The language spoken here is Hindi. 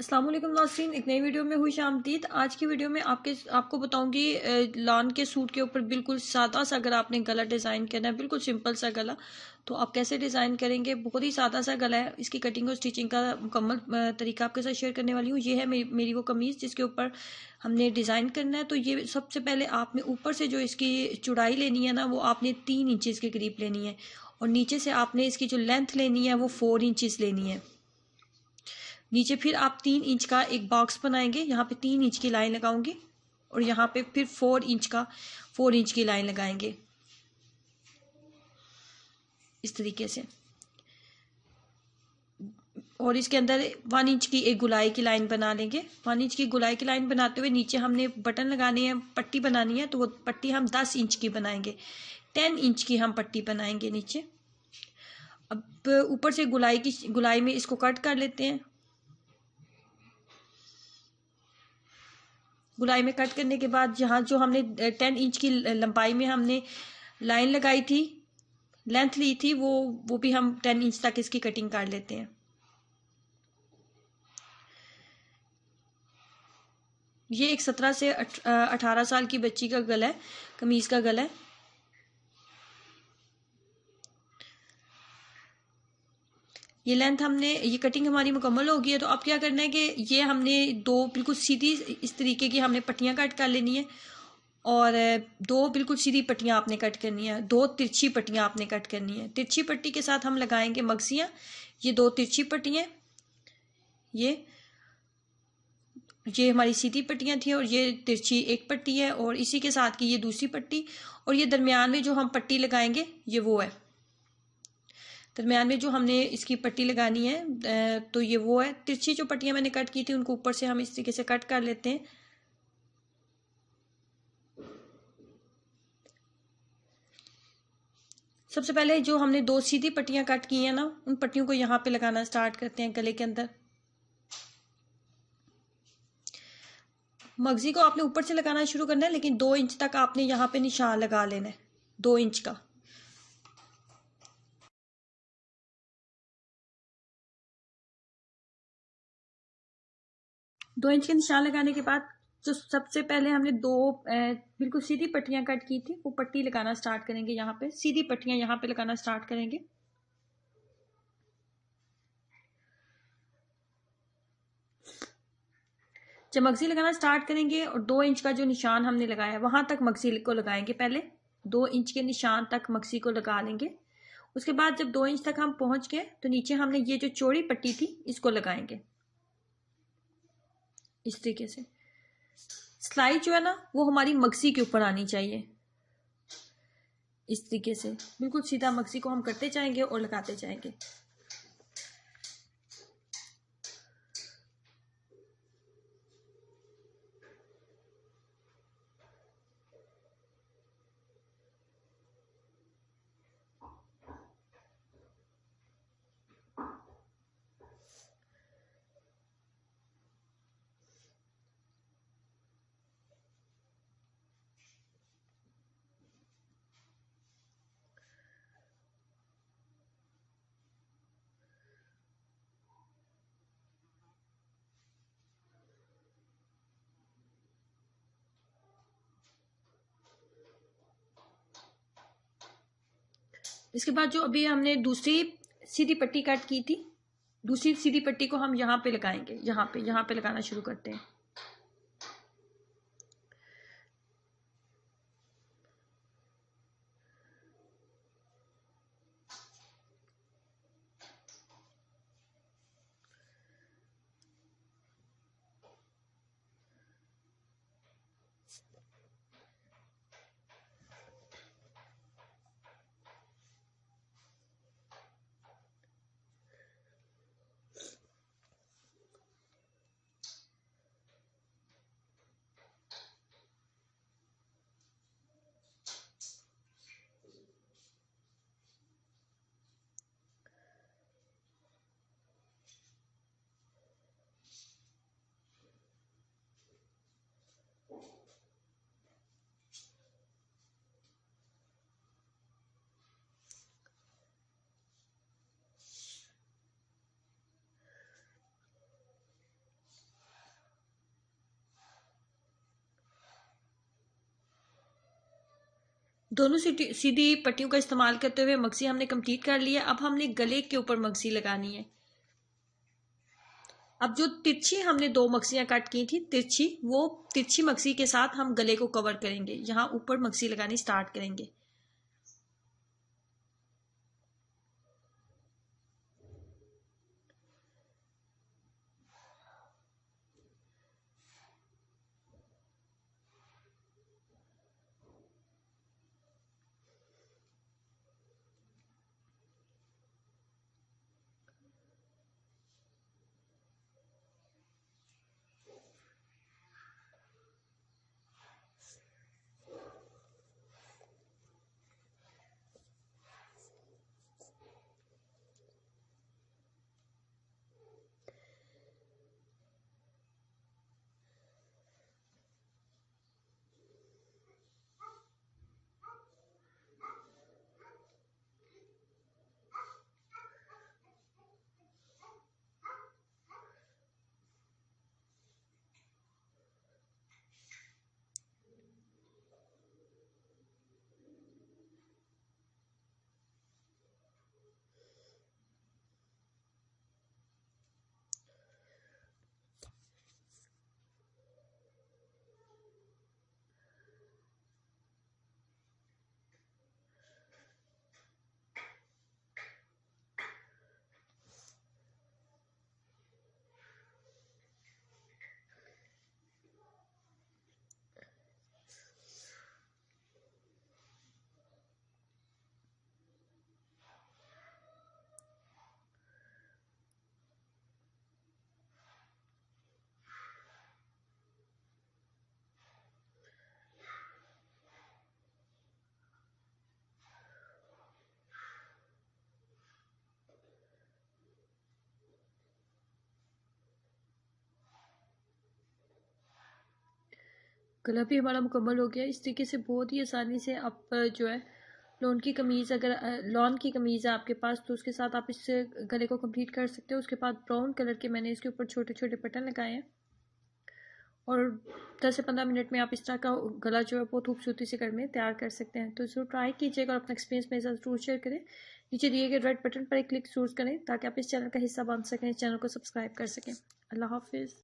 अस्सलाम वालेकुम नाज़रीन, एक नई वीडियो में हुई शामदीद। आज की वीडियो में आपको बताऊंगी लॉन के सूट के ऊपर बिल्कुल सादा सा अगर आपने गला डिज़ाइन करना है, बिल्कुल सिंपल सा गला, तो आप कैसे डिज़ाइन करेंगे। बहुत ही सादा सा गला है। इसकी कटिंग और स्टिचिंग का मुकम्मल तरीका आपके साथ शेयर करने वाली हूँ। ये है मेरी वो कमीज़ जिसके ऊपर हमने डिज़ाइन करना है। तो ये सबसे पहले आपने ऊपर से जो इसकी चौड़ाई लेनी है ना, वो आपने 3 इंचज़ के करीब लेनी है, और नीचे से आपने इसकी जो लेंथ लेनी है वो 4 इंचज़ लेनी है। नीचे फिर आप 3 इंच का एक बॉक्स बनाएंगे। यहाँ पे 3 इंच की लाइन लगाऊंगी, और यहाँ पे फिर 4 इंच की लाइन लगाएंगे इस तरीके से। और इसके अंदर 1 इंच की एक गुलाई की लाइन बना लेंगे। 1 इंच की गुलाई की लाइन बनाते हुए नीचे हमने बटन लगानी है, पट्टी बनानी है, तो वो पट्टी हम 10 इंच की बनाएंगे। 10 इंच की हम पट्टी बनाएंगे नीचे। अब ऊपर से गुलाई में इसको कट कर लेते हैं। गुलाई में कट करने के बाद यहाँ जो हमने 10 इंच की लंबाई में हमने लाइन लगाई थी, लेंथ ली थी, वो भी हम 10 इंच तक इसकी कटिंग कर लेते हैं। ये एक 17 से 18 साल की बच्ची का गला है, कमीज का गला है। ये लेंथ ये कटिंग हमारी मुकम्मल हो गई है। तो अब क्या करना है कि ये हमने दो बिल्कुल सीधी इस तरीके की हमने पट्टियां कट कर लेनी है, और दो बिल्कुल सीधी पट्टियां आपने कट करनी है, दो तिरछी पट्टियां आपने कट करनी है। तिरछी पट्टी के साथ हम लगाएंगे मगसियां। ये दो तिरछी पट्टियां, ये ये हमारी सीधी पट्टियां थी, और ये तिरछी एक पट्टी है, और इसी के साथ की ये दूसरी पट्टी, और ये दरमियान में जो हम पट्टी लगाएंगे ये वो है। दरमियान में जो हमने इसकी पट्टी लगानी है, तो ये वो है। तिरछी जो पट्टियां मैंने कट की थी उनको ऊपर से हम इस तरीके से कट कर लेते हैं। सबसे पहले जो हमने दो सीधी पट्टियां कट की हैं ना, उन पट्टियों को यहाँ पे लगाना स्टार्ट करते हैं गले के अंदर। मगजी को आपने ऊपर से लगाना शुरू करना है, लेकिन 2 इंच तक आपने यहाँ पे निशान लगा लेना है, 2 इंच का। 2 इंच के निशान लगाने के बाद जो सबसे पहले हमने दो बिल्कुल सीधी पट्टियां कट की थी, वो पट्टी लगाना स्टार्ट करेंगे। यहाँ पे सीधी पट्टियां यहाँ पे लगाना स्टार्ट करेंगे। जब मगजी लगाना स्टार्ट करेंगे, और 2 इंच का जो निशान हमने लगाया है वहां तक मगजी को लगाएंगे। पहले 2 इंच के निशान तक मगजी को लगा लेंगे। उसके बाद जब 2 इंच तक हम पहुंच गए, तो नीचे हमने ये जो चौड़ी पट्टी थी इसको लगाएंगे इस तरीके से। सिलाई जो है ना, वो हमारी मगजी के ऊपर आनी चाहिए इस तरीके से। बिल्कुल सीधा मगजी को हम करते जाएंगे और लगाते जाएंगे। इसके बाद जो अभी हमने दूसरी सीधी पट्टी कट की थी, दूसरी सीधी पट्टी को हम यहाँ पे लगाएंगे। यहाँ पे लगाना शुरू करते हैं। दोनों सीधी पट्टियों का इस्तेमाल करते हुए मक्सी हमने कंप्लीट कर लिया। अब हमने गले के ऊपर मक्सी लगानी है। अब जो तिरछी हमने 2 मक्सियां कट की थी तिरछी, वो तिरछी मक्सी के साथ हम गले को कवर करेंगे, यहाँ ऊपर मक्सी लगानी स्टार्ट करेंगे। गला भी हमारा मुकम्मल हो गया। इस तरीके से बहुत ही आसानी से आप जो है लॉन की कमीज़, अगर लॉन की कमीज़ है आपके पास तो उसके साथ आप इससे गले को कंप्लीट कर सकते हो। उसके बाद ब्राउन कलर के मैंने इसके ऊपर छोटे छोटे बटन लगाए हैं और 10 से 15 मिनट में आप इस तरह का गला जो है बहुत खूबसूरती से घर में तैयार कर सकते हैं। तो इसको ट्राई कीजिएगा और अपना एक्सपीरियंस मेरे साथ जरूर शेयर करें। नीचे दिए गए रेड बटन पर एक क्लिक जरूर करें ताकि आप इस चैनल का हिस्सा बन सकें, इस चैनल को सब्सक्राइब कर सकें। अल्लाह हाफिज़।